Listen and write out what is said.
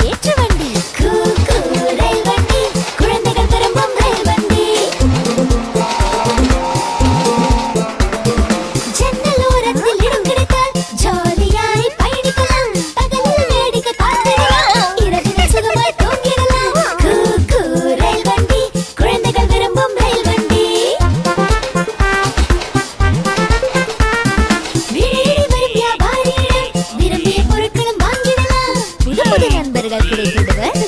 ஏற்ற வண்டி ரயில் வண்டி குழந்தைகள் விரும்பும் ரயில் வண்டி ஜன்னல் ஓரத்தில் இடம் கிடைத்தால் ஜாலியாய் பயணிக்கலாம் பகலில் வேடிக்கை பார்த்திடலாம் இரவில் சுகமாய் தூங்கிடலாம் ரயில் வண்டி குழந்தைகள் விரும்பும் ரயில் வண்டி விரும்பிய பொருட்களும் வாங்கிடலாம் புது புது நண்பர்கள் கிடைத்திடுவர்